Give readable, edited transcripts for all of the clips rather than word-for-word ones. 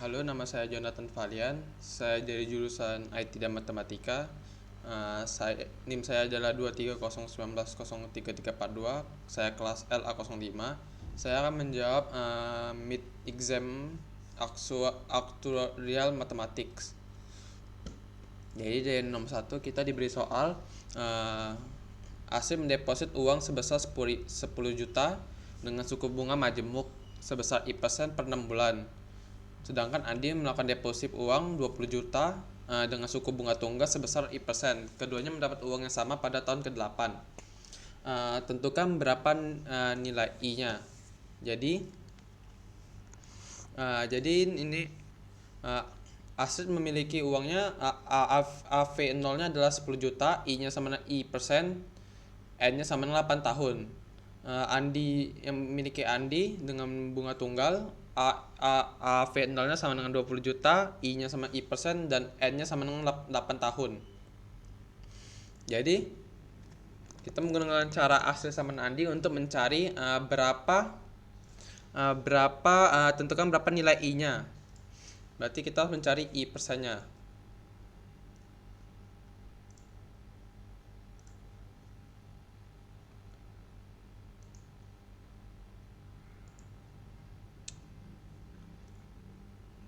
Halo, nama saya Jonathan Valian. Saya dari jurusan IT dan Matematika. NIM saya adalah 23019003342. Saya kelas LA05. Saya akan menjawab mid exam actuarial mathematics. Jadi dari nomor 1 kita diberi soal Asif mendeposit uang sebesar 10 juta dengan suku bunga majemuk sebesar I% per 6 bulan. Sedangkan Andi melakukan deposit uang 20 juta dengan suku bunga tunggal sebesar I%. Keduanya mendapat uang yang sama pada tahun ke-8. Tentukan berapa nilai I-nya. Jadi ini Asrid memiliki uangnya AV0-nya adalah 10 juta, I-nya sama dengan I%, N-nya sama dengan 8 tahun. Andi yang memiliki Andi dengan bunga tunggal, AV0-nya sama dengan 20 juta, I-nya sama I%, dan N-nya sama dengan 8 tahun. Jadi kita menggunakan cara Asrid sama Andi untuk mencari tentukan berapa nilai I-nya. Berarti kita harus mencari I%-nya.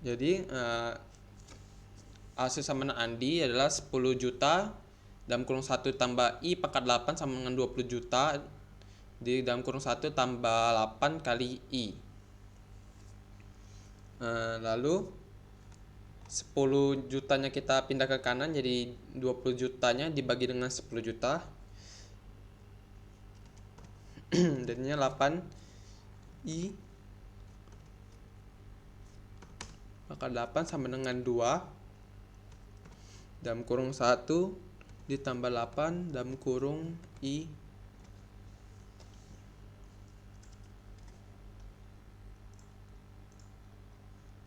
Jadi Asrid sama Andi adalah 10 juta dalam kurung 1 tambah I pangkat 8 sama dengan 20 juta di dalam kurung 1 tambah 8 kali I. Lalu 10 jutanya kita pindah ke kanan, jadi 20 jutanya dibagi dengan 10 juta jadinya 8 I maka 8 sama dengan 2 dalam kurung 1 ditambah 8 dalam kurung I.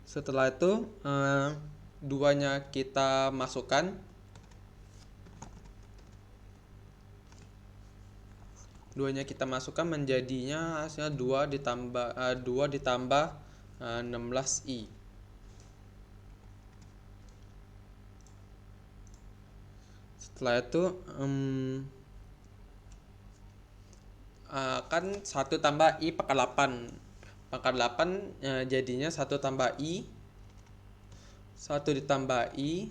Setelah itu duanya kita masukkan. Duanya kita masukkan menjadinya hasilnya 2 ditambah 16I. Setelah itu kan 1 tambah I pangkat 8. Pangkat 8 jadinya 1 tambah I. 1 ditambah I.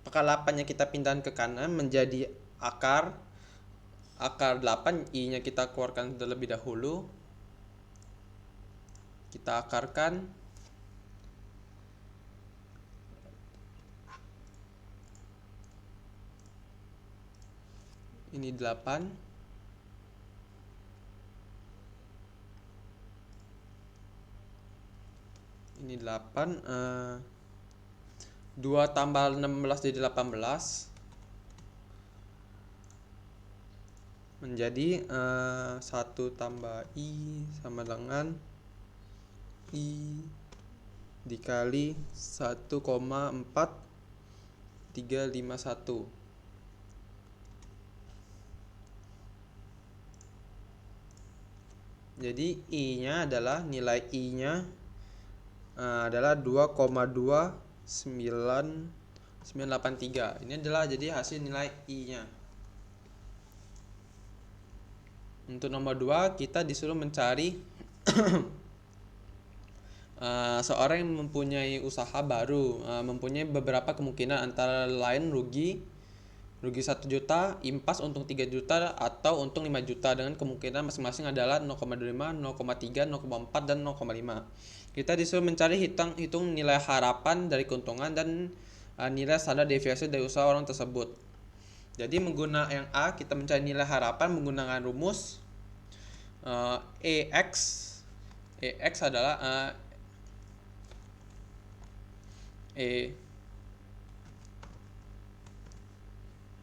Pangkat 8-nya kita pindahkan ke kanan menjadi akar 8, I-nya kita keluarkan terlebih dahulu. Kita akarkan. Ini 8. Ini 8. 2 tambah 16 jadi 18. Menjadi 1 tambah I sama dengan I dikali 1,4351. Jadi I-nya adalah nilai I-nya adalah 2,29983. Ini adalah jadi hasil nilai I-nya. Untuk nomor 2 kita disuruh mencari seorang yang mempunyai usaha baru, mempunyai beberapa kemungkinan antara lain rugi 1 juta, impas untung 3 juta, atau untung 5 juta dengan kemungkinan masing-masing adalah 0,25, 0,3, 0,4, dan 0,5. Kita disuruh mencari hitung nilai harapan dari keuntungan dan nilai standar deviasi dari usaha orang tersebut. Jadi menggunakan yang A, kita mencari nilai harapan menggunakan rumus EX adalah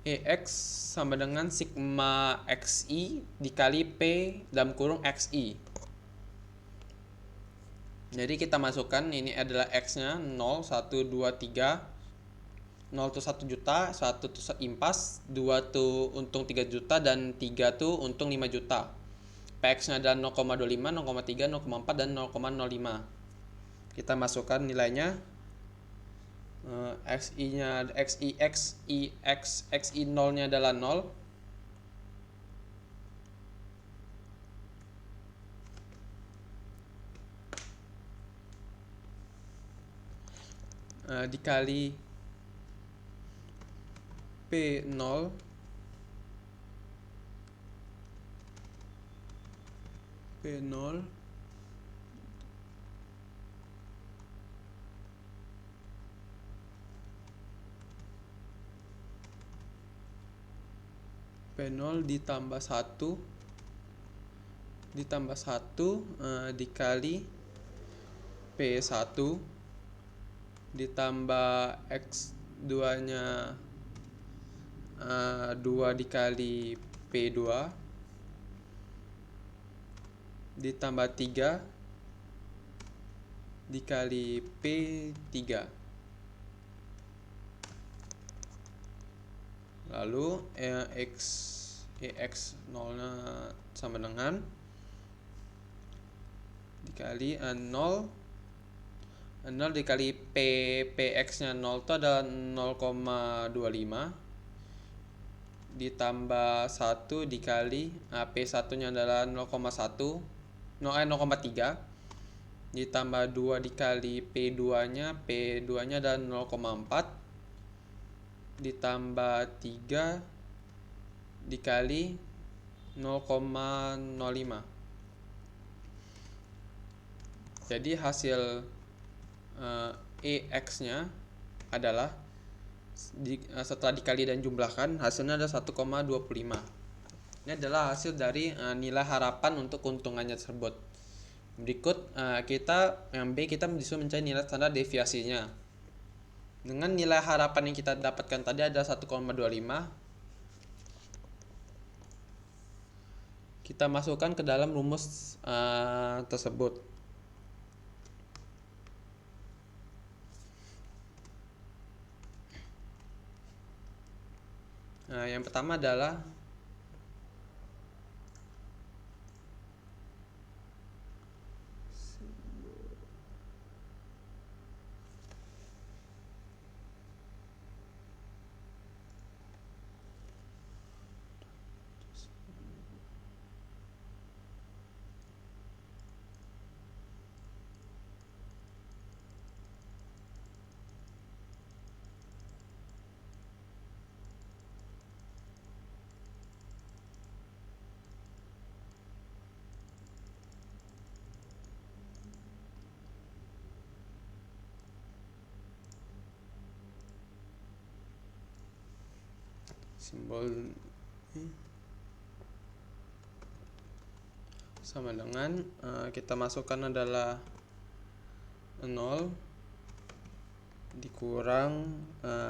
EX sama dengan sigma XI dikali P dalam kurung XI. Jadi kita masukkan ini adalah X-nya 0, 1, 2, 3. 0 itu 1 juta, 1 itu impas, 2 itu untung 3 juta, dan 3 itu untung 5 juta. PX-nya adalah 0,25, 0,3, 0,4, dan 0,05. Kita masukkan nilainya. XI 0 nya adalah 0. Dikali P0 P0 P0 ditambah 1 dikali P1 ditambah X2 nya 2 dikali P2 ditambah 3 dikali P3. Lalu X 0 nya sama dengan dikali 0 dikali PX nya 0 itu adalah 0,25 ditambah 1 dikali P1 nya adalah 0,3 ditambah 2 dikali P2 nya adalah 0,4 ditambah 3 dikali 0,05. Jadi hasil EX nya adalah setelah dikali dan jumlahkan, hasilnya adalah 1,25. Ini adalah hasil dari nilai harapan untuk keuntungannya tersebut. Berikut yang B kita disuruh mencari nilai standar deviasinya. Dengan nilai harapan yang kita dapatkan tadi adalah 1,25. Kita masukkan ke dalam rumus tersebut. Yang pertama adalah simbol sama dengan kita masukkan adalah 0 dikurang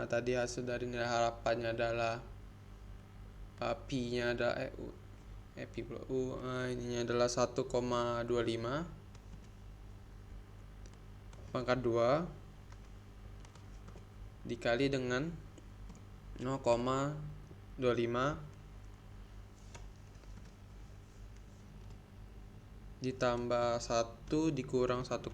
tadi hasil dari nilai harapannya adalah Pi nya adalah Pi plus U, ininya adalah 1,25 pangkat 2 dikali dengan 0,25 ditambah 1 dikurang 1,25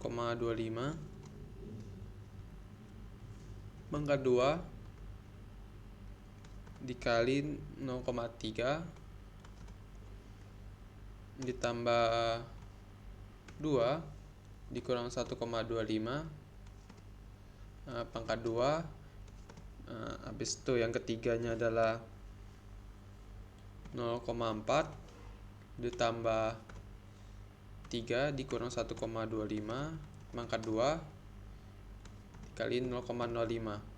pangkat 2 dikali 0,3 ditambah 2 dikurang 1,25 pangkat 2. Habis itu yang ketiganya adalah 0,4 ditambah 3 dikurang 1,25 pangkat 2 dikali 0,05.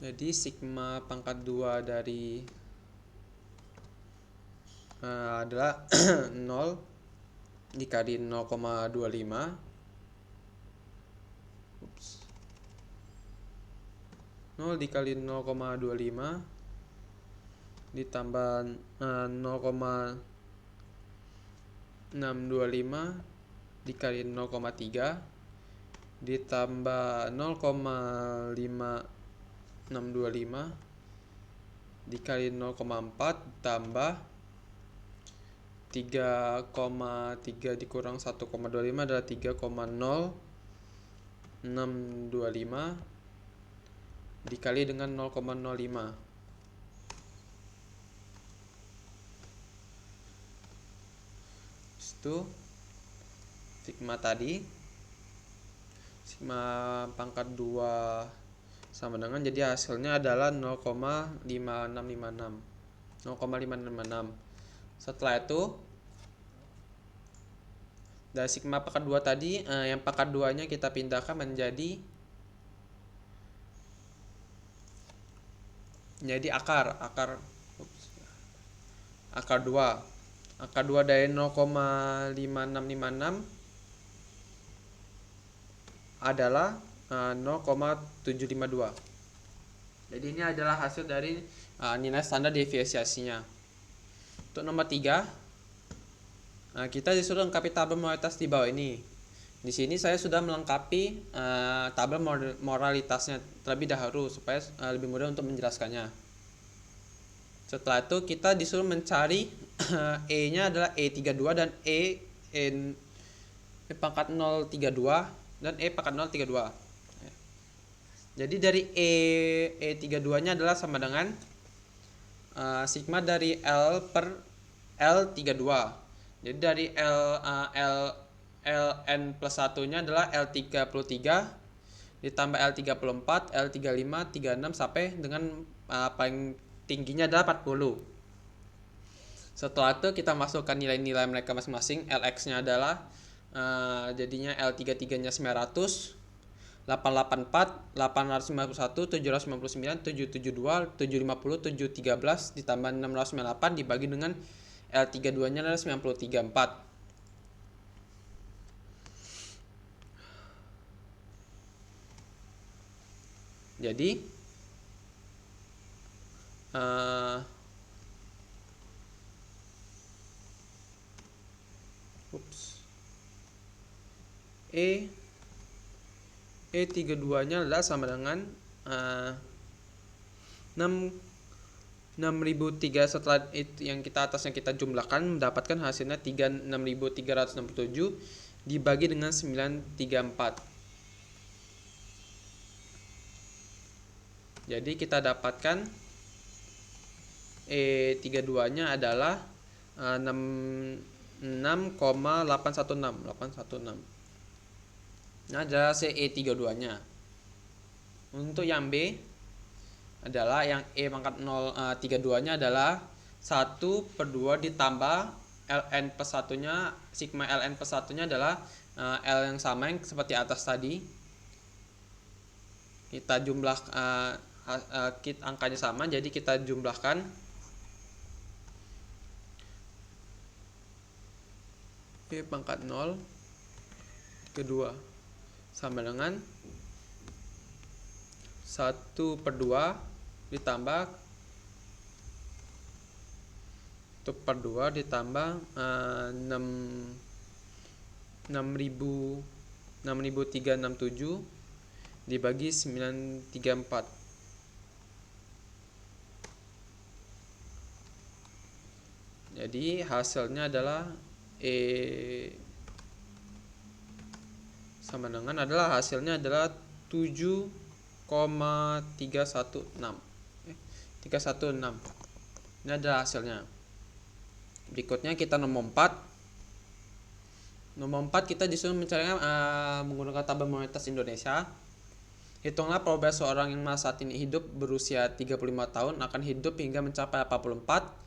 Jadi sigma pangkat 2 dari adalah 0 dikali 0,25 0 dikali 0,25 ditambah 0,625 dikali 0,3 ditambah 0,5625 dikali 0,4 tambah 3,3 dikurang 1,25 adalah 3,0625 dikali dengan 0,05. Itu sigma tadi, sigma pangkat 2 sama dengan, jadi hasilnya adalah 0,5656. Setelah itu dari sigma pangkat 2 tadi, yang pangkat 2 nya kita pindahkan menjadi akar 2. Akar 2 dari 0,5656 adalah 0,752. Jadi ini adalah hasil dari nilai standar deviasinya. Untuk nomor 3, kita disuruh lengkapi tabel moralitas di bawah ini. Di sini saya sudah melengkapi tabel moralitasnya terlebih dahulu supaya lebih mudah untuk menjelaskannya. Setelah itu kita disuruh mencari E-nya adalah E32 dan E pangkat 032 dan E pangkat 032. Jadi dari E32 nya adalah sama dengan sigma dari L per L32. Jadi dari Ln plus 1 nya adalah L33 ditambah L34, L35, 36 sampai dengan paling tingginya adalah 40. Setelah itu kita masukkan nilai-nilai mereka masing-masing. Lx nya adalah jadinya L33 nya 900, 884, 851, 759, 772, 750, 713 ditambah 698 dibagi dengan L32 nya adalah 934. Jadi E32 nya adalah sama dengan 6.003. Setelah itu yang kita atasnya kita jumlahkan mendapatkan hasilnya 6.367 dibagi dengan 934. Jadi kita dapatkan E32 nya adalah 6,816. Nah, adalah E32 nya. Untuk yang B adalah yang E pangkat 032 nya adalah 1/2 ditambah Ln plus 1 nya, sigma Ln plus 1 nya adalah L yang sama yang seperti atas tadi. Kita jumlah angkanya sama, jadi kita jumlahkan P pangkat 0 kedua sama dengan 1/2 ditambah 6.367 dibagi 934. Jadi hasilnya adalah sama dengan hasilnya adalah 7,316. Ini adalah hasilnya. Berikutnya kita nomor 4. Nomor 4 kita disuruh mencarinya menggunakan tabel moralitas Indonesia. Hitunglah probabilitas seorang yang saat ini hidup berusia 35 tahun akan hidup hingga mencapai 44.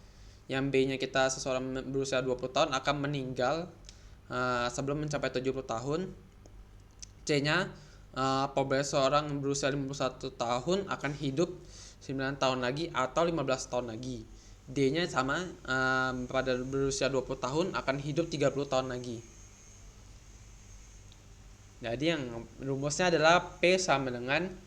Yang B-nya kita seseorang berusia 20 tahun akan meninggal sebelum mencapai 70 tahun. C-nya probabilitas seorang berusia 51 tahun akan hidup 9 tahun lagi atau 15 tahun lagi. D-nya sama, pada berusia 20 tahun akan hidup 30 tahun lagi. Jadi yang rumusnya adalah P sama dengan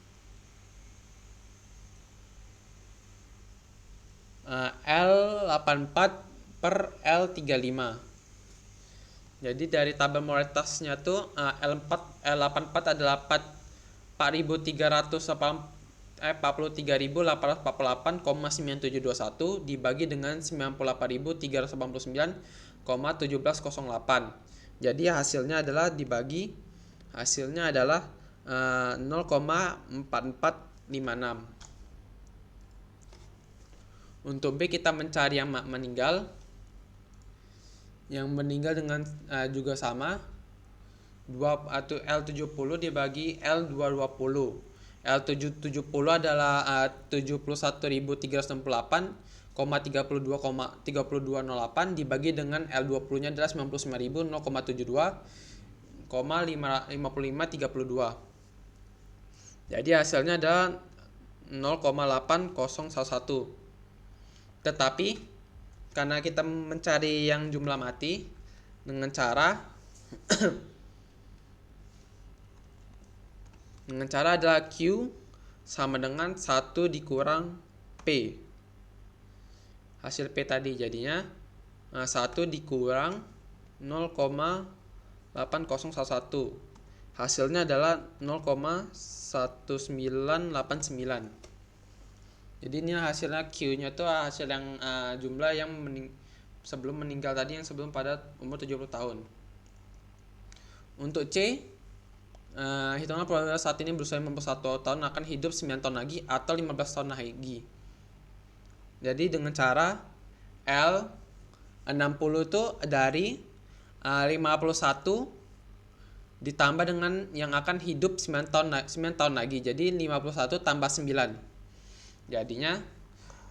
L84 per L35. Jadi dari tabel moralitasnya tuh L84 adalah 43.848,9721 dibagi dengan 98.389,1708. Jadi hasilnya adalah 0,4456. Untuk B kita mencari yang meninggal. Yang meninggal dengan juga sama, atau L70 dibagi L220. L770 adalah 71.368,32,3208 dibagi dengan L20-nya adalah 99.072,5532. Jadi hasilnya adalah 0,8011. Tetapi karena kita mencari yang jumlah mati dengan cara adalah Q sama dengan 1 dikurang P. Hasil P tadi jadinya 1 dikurang 0,8011. Hasilnya adalah 0,1989. Jadi ini hasilnya Q-nya tuh hasil yang jumlah yang sebelum meninggal tadi, yang sebelum pada umur 70 tahun. Untuk C, hitungan probabilitas saat ini berusia 51 tahun akan hidup 9 tahun lagi atau 15 tahun lagi. Jadi dengan cara L60 itu dari 51 ditambah dengan yang akan hidup 9 tahun lagi. Jadi 51 tambah 9. Jadinya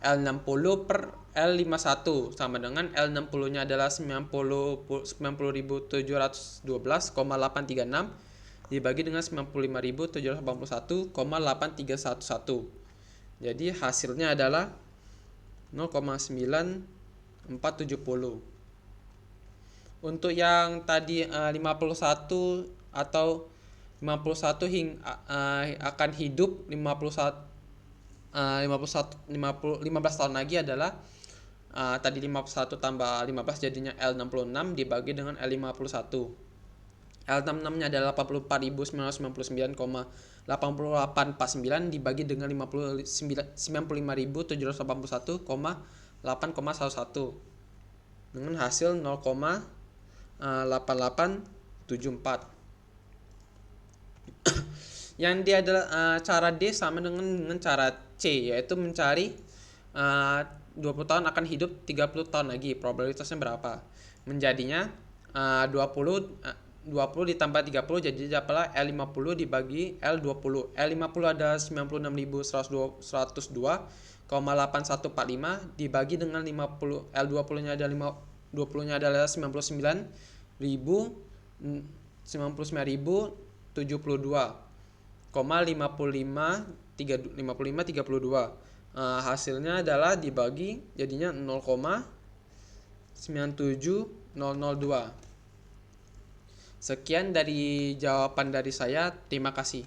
L60 per L51 sama dengan L60-nya adalah 90.712,836 dibagi dengan 95.781,8311. Jadi hasilnya adalah 0,9470. Untuk yang tadi 51 atau 51 akan hidup 15 tahun lagi adalah tadi 51 tambah 15 jadinya L66 dibagi dengan L51. L66-nya adalah 84.999,8849 dibagi dengan 95.781,8,11 dengan hasil 0,8874. Yang dia adalah cara D sama dengan cara C, yaitu mencari 20 tahun akan hidup 30 tahun lagi, probabilitasnya berapa. Menjadinya 20 ditambah 30 jadi dapatlah L50 dibagi L20. L50 ada 96.102,8145 dibagi dengan 50. L20-nya ada 20-nya adalah 99.099,5532. Hasilnya adalah dibagi jadinya 0,97002. Sekian dari jawaban dari saya. Terima kasih.